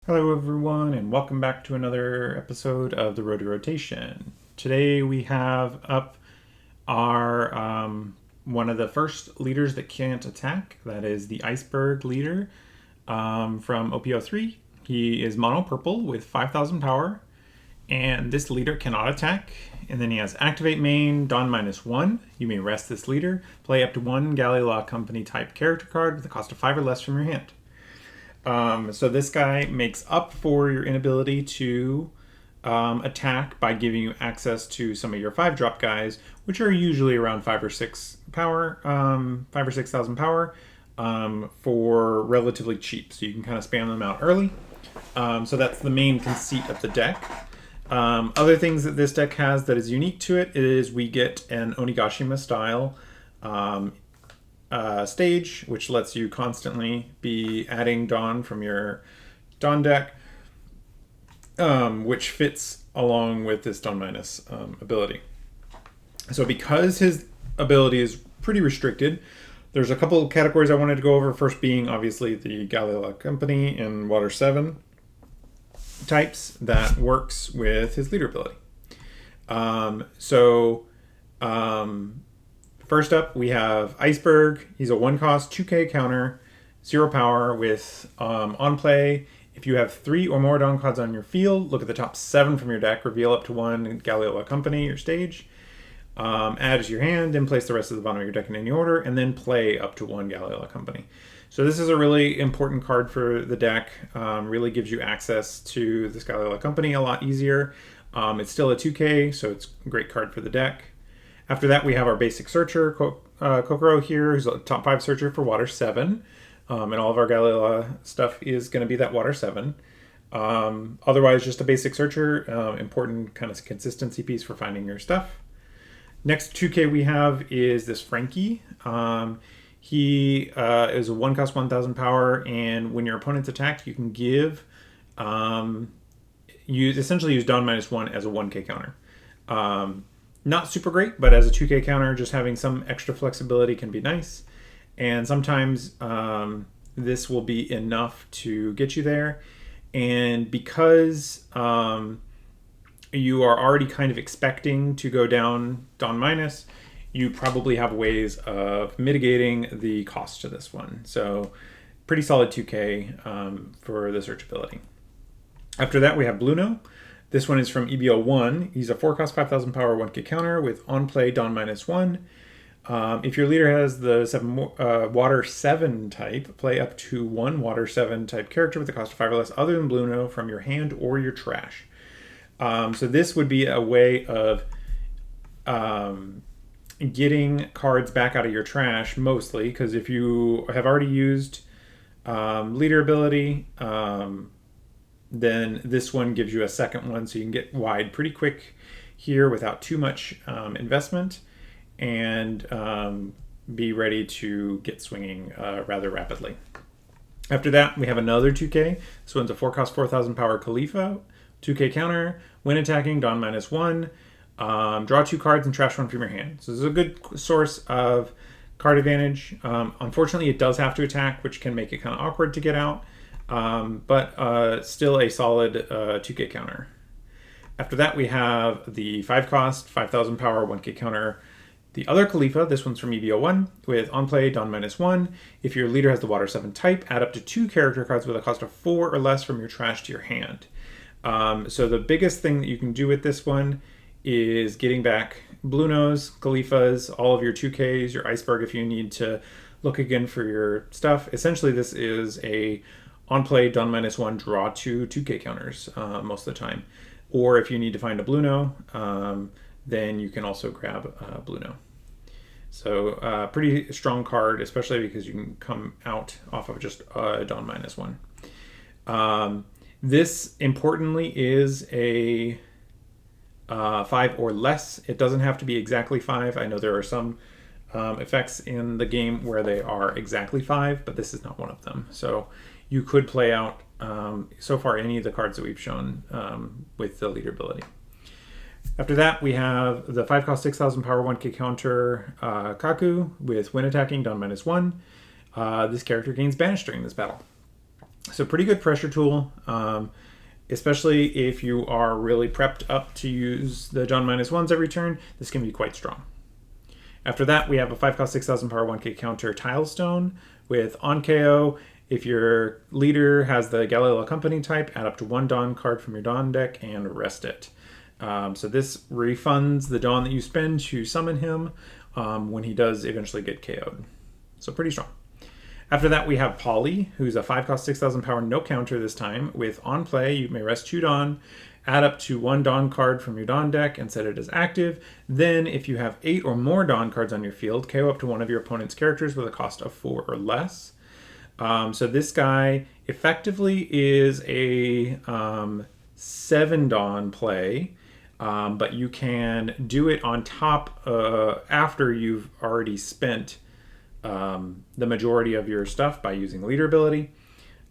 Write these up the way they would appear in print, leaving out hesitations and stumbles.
Hello everyone and welcome back to another episode of the Road to Rotation. Today we have up our one of the first leaders that can't attack. That is the Iceburg leader from OP03. He is mono purple with 5,000 power, and this leader cannot attack. And then he has activate main, Dawn -1. You may rest this leader. Play up to one Galila Company type character card with a cost of 5 or less from your hand. So this guy makes up for your inability to attack by giving you access to some of your 5-drop guys, which are usually around 5 or 6 power, 5 or 6,000 power, for relatively cheap. So you can kind of spam them out early. So that's the main conceit of the deck. Other things that this deck has that is unique to it is we get an Onigashima style stage, which lets you constantly be adding Dawn from your Dawn deck, which fits along with this Dawn minus ability. So because his ability is pretty restricted, there's a couple of categories I wanted to go over. First being obviously the Galila Company and Water 7 types that works with his leader ability. First up, we have Iceburg. He's a 1-cost, 2k counter, 0 power with on play. If you have 3 or more Dawn cards on your field, look at the top 7 from your deck, reveal up to 1 Galila Company, your stage. Add to your hand, and place the rest of the bottom of your deck in any order, and then play up to 1 Galila Company. So this is a really important card for the deck. Really gives you access to this Galila Company a lot easier. It's still a 2k, so it's a great card for the deck. After that, we have our basic searcher, Kokoro here, who's a top 5 searcher for Water 7. And all of our Galila stuff is going to be that Water 7. Otherwise, just a basic searcher, important kind of consistency piece for finding your stuff. Next 2k we have is this Frankie. He is a 1-cost, 1,000 power, and when your opponent's attacked, you can give, essentially use Dawn -1 as a 1k counter. Not super great, but as a 2k counter, just having some extra flexibility can be nice. And sometimes this will be enough to get you there. And because you are already kind of expecting to go down Dawn minus, you probably have ways of mitigating the cost to this one. So pretty solid 2k for the search ability. After that, we have Bluno. This one is from EBO1. He's a 4-cost, 5,000 power, 1k counter with on play Dawn -1. If your leader has the Water 7 type, play up to 1 Water 7 type character with a cost of 5 or less other than Bluno from your hand or your trash. So this would be a way of getting cards back out of your trash, mostly, because if you have already used leader ability, then this one gives you a second one, so you can get wide pretty quick here without too much investment, and be ready to get swinging rather rapidly. After that, we have another 2k. This one's a 4-cost, 4,000 power Khalifa, 2k counter. When attacking, Dawn -1. Draw 2 cards and trash 1 from your hand. So this is a good source of card advantage. Unfortunately, it does have to attack, which can make it kind of awkward to get out. But still a solid 2k counter. After that, we have the 5-cost, 5,000 power, 1k counter. The other Khalifa, this one's from EBO1, with on play Dawn -1. If your leader has the Water 7 type, add up to 2 character cards with a cost of 4 or less from your trash to your hand. So the biggest thing that you can do with this one is getting back Blunos, Khalifas, all of your 2Ks, your Iceberg if you need to look again for your stuff. Essentially, this is a on-play Dawn -1, draw 2 2K counters most of the time. Or if you need to find a Bluno, then you can also grab Bluno. So pretty strong card, especially because you can come out off of just Dawn -1. This, importantly, is a 5 or less. It doesn't have to be exactly 5. I know there are some effects in the game where they are exactly 5, but this is not one of them. So you could play out, so far, any of the cards that we've shown with the leader ability. After that, we have the 5 cost 6,000 power 1k counter Kaku with when attacking, Don -1. This character gains banished during this battle. So pretty good pressure tool, especially if you are really prepped up to use the Don -1s every turn. This can be quite strong. After that, we have a 5 cost 6,000 power 1k counter Tilestone with on KO. If your leader has the Galileo Company type, add up to 1 Dawn card from your Dawn deck and rest it. So this refunds the Dawn that you spend to summon him when he does eventually get KO'd. So pretty strong. After that, we have Polly, who's a 5 cost 6,000 power no counter this time. With on play, you may rest 2 Dawn, add up to 1 Dawn card from your Dawn deck and set it as active. Then, if you have 8 or more Dawn cards on your field, KO up to one of your opponent's characters with a cost of 4 or less. So this guy effectively is a 7 Dawn play. But you can do it on top after you've already spent the majority of your stuff by using leader ability.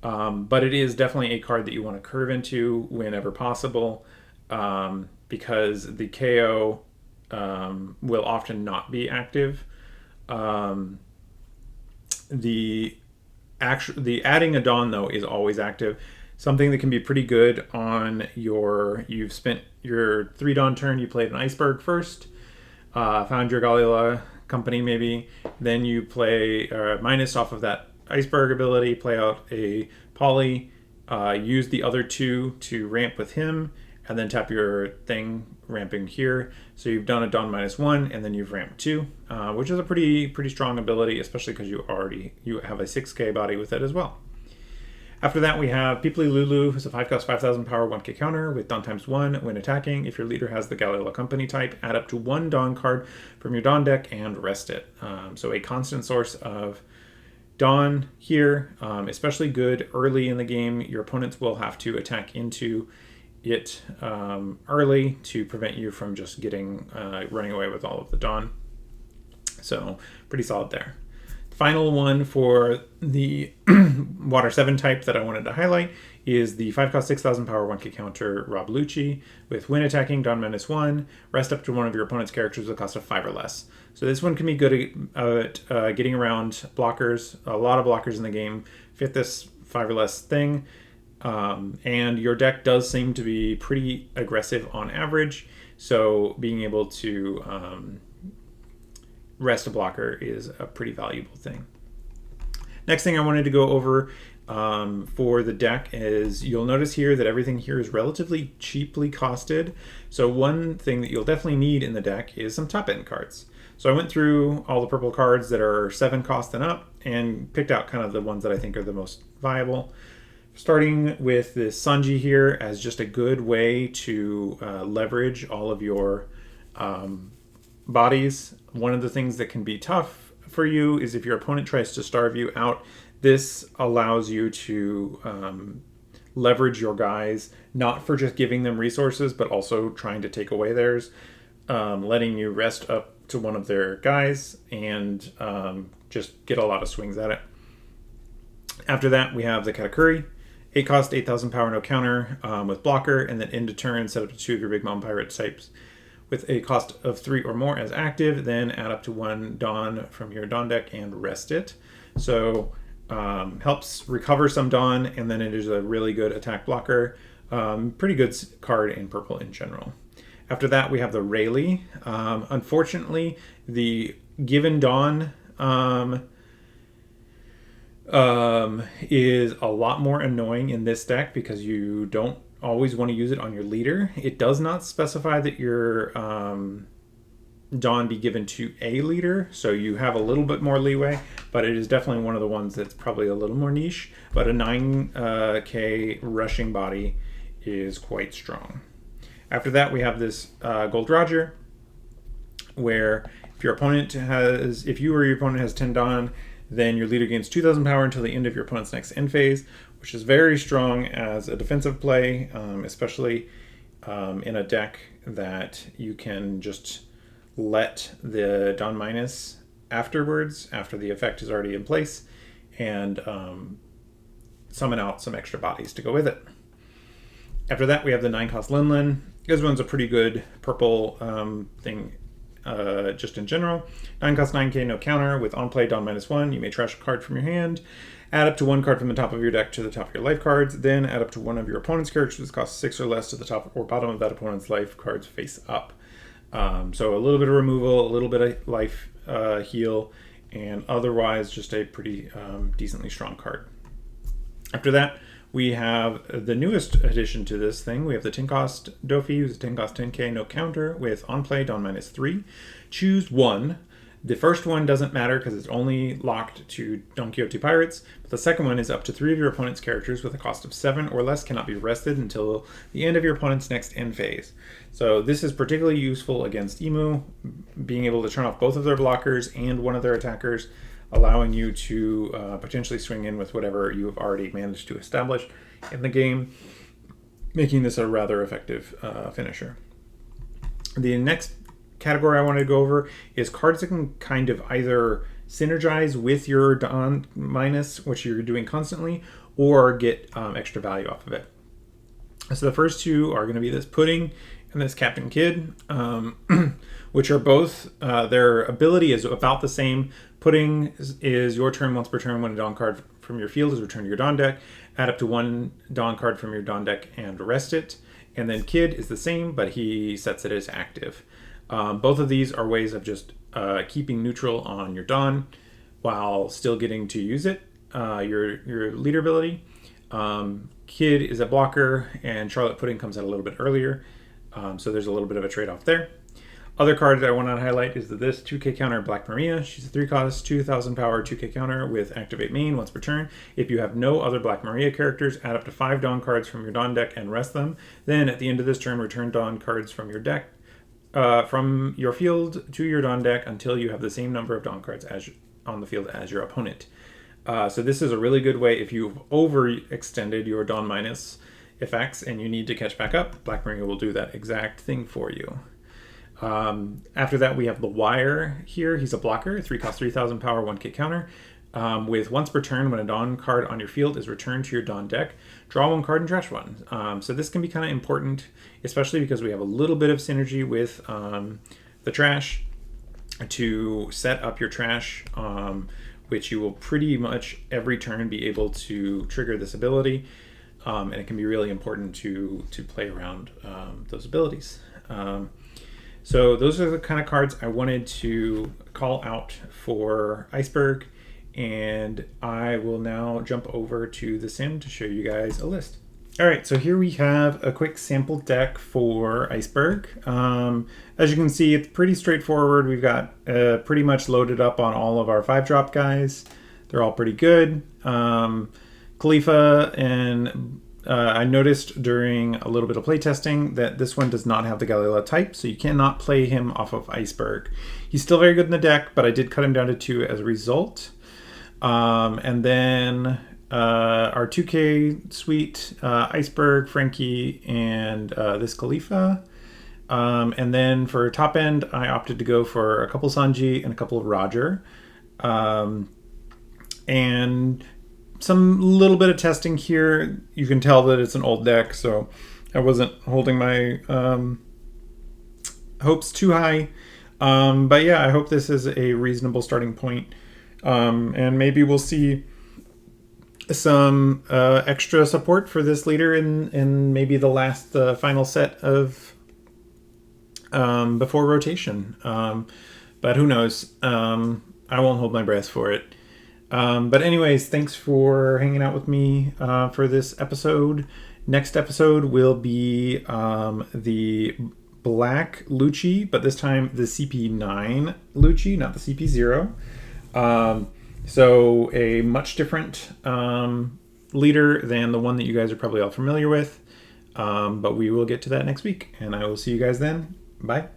But it is definitely a card that you want to curve into whenever possible because the KO will often not be active. The adding a Dawn, though, is always active. Something that can be pretty good on you've spent your 3 Dawn turn, you played an Iceburg first, found your Galileo Company maybe, then you play minus off of that Iceburg ability, play out a Polly, use the other 2 to ramp with him, and then tap your thing ramping here. So you've done a Dawn -1, and then you've ramped 2, which is a pretty strong ability, especially because you have a 6k body with it as well. After that, we have Peeply Lulu, who's a 5 cost 5,000 power 1k counter with Dawn ×1 when attacking. If your leader has the Galileo Company type, add up to 1 Dawn card from your Dawn deck and rest it. So a constant source of Dawn here, especially good early in the game. Your opponents will have to attack into it early to prevent you from just running away with all of the Dawn. So pretty solid there. Final one for the Water 7 type that I wanted to highlight is the 5 cost 6,000 power 1k counter Rob Lucci with when attacking, Dawn -1, rest up to one of your opponent's characters with a cost of 5 or less. So this one can be good at getting around blockers. A lot of blockers in the game fit this 5 or less thing. And your deck does seem to be pretty aggressive on average. So being able to rest a blocker is a pretty valuable thing. Next thing I wanted to go over for the deck is you'll notice here that everything here is relatively cheaply costed. So one thing that you'll definitely need in the deck is some top end cards. So I went through all the purple cards that are 7 cost and up and picked out kind of the ones that I think are the most viable. Starting with this Sanji here as just a good way to leverage all of your bodies. One of the things that can be tough for you is if your opponent tries to starve you out. This allows you to leverage your guys, not for just giving them resources, but also trying to take away theirs, letting you rest up to one of their guys and just get a lot of swings at it. After that, we have the Katakuri. 8 cost, 8,000 power, no counter with blocker, and then end of turn, set up to 2 of your Big Mom Pirate types with a cost of 3 or more as active, then add up to 1 Dawn from your Dawn deck and rest it. So helps recover some Dawn, and then it is a really good attack blocker. Pretty good card in purple in general. After that, we have the Rayleigh. Unfortunately, the given Dawn is a lot more annoying in this deck because you don't always want to use it on your leader. It does not specify that your Dawn be given to a leader, so you have a little bit more leeway, but it is definitely one of the ones that's probably a little more niche, but a 9k rushing body is quite strong. After that, we have this Gold Roger, where if you or your opponent has 10 Dawn, then your leader gains 2,000 power until the end of your opponent's next end phase, which is very strong as a defensive play, especially in a deck that you can just let the Dawn minus afterwards, after the effect is already in place, and summon out some extra bodies to go with it. After that, we have the 9 cost Linlin. This one's a pretty good purple thing just in general. 9 costs 9k, no counter. With on play, Don -1. You may trash a card from your hand. Add up to 1 card from the top of your deck to the top of your life cards. Then add up to 1 of your opponent's characters costs 6 or less to the top or bottom of that opponent's life cards face up. So a little bit of removal, a little bit of life heal, and otherwise just a pretty decently strong card. After that, we have the newest addition to this thing. We have the 10 cost Dofi, who's a 10 cost 10k, no counter, with on play, Don -3. Choose one. The first one doesn't matter because it's only locked to Don Quixote Pirates, but the second one is up to 3 of your opponent's characters with a cost of 7 or less cannot be rested until the end of your opponent's next end phase. So this is particularly useful against Emu, being able to turn off both of their blockers and one of their attackers, allowing you to potentially swing in with whatever you have already managed to establish in the game, making this a rather effective finisher. The next category I wanted to go over is cards that can kind of either synergize with your Don minus, which you're doing constantly, or get extra value off of it. So the first two are going to be this Pudding and this Captain Kidd, which are both, their ability is about the same. Pudding is your turn once per turn when a Don card from your field is returned to your Don deck. Add up to 1 Don card from your Don deck and rest it. And then Kidd is the same, but he sets it as active. Both of these are ways of just keeping neutral on your Don while still getting to use it, your leader ability. Kidd is a blocker, and Charlotte Pudding comes out a little bit earlier, so there's a little bit of a trade-off there. Other card that I want to highlight is this 2k counter Black Maria. She's a 3 cost, 2000 power, 2k counter with activate main once per turn. If you have no other Black Maria characters, add up to 5 Dawn cards from your Dawn deck and rest them. Then at the end of this turn, return Dawn cards from your deck, from your field to your Dawn deck until you have the same number of Dawn cards as on the field as your opponent. So this is a really good way if you've overextended your Dawn minus effects and you need to catch back up. Black Maria will do that exact thing for you. After that, we have the Wire here. He's a blocker, 3 cost 3000 power, 1k counter. With once per turn, when a Dawn card on your field is returned to your Dawn deck, draw 1 card and trash 1. So this can be kind of important, especially because we have a little bit of synergy with the trash to set up your trash, which you will pretty much every turn be able to trigger this ability. And it can be really important to play around those abilities. So those are the kind of cards I wanted to call out for Iceburg, and I will now jump over to the sim to show you guys a list. All right, so here we have a quick sample deck for Iceburg. As you can see, it's pretty straightforward. We've got pretty much loaded up on all of our 5-drop guys. They're all pretty good. Khalifa and I noticed during a little bit of playtesting that this one does not have the Galila type, so you cannot play him off of Iceburg. He's still very good in the deck, but I did cut him down to 2 as a result. And then our 2K suite, Iceburg, Frankie, and this Khalifa. And then for top end, I opted to go for a couple Sanji and a couple of Roger. And some little bit of testing here. You can tell that it's an old deck, so I wasn't holding my hopes too high. But yeah, I hope this is a reasonable starting point. And maybe we'll see some extra support for this leader in maybe the last final set of before rotation. But who knows? I won't hold my breath for it. But anyways, thanks for hanging out with me for this episode. Next episode will be the Black Lucci, but this time the CP9 Lucci, not the CP0. So a much different leader than the one that you guys are probably all familiar with. But we will get to that next week, and I will see you guys then. Bye.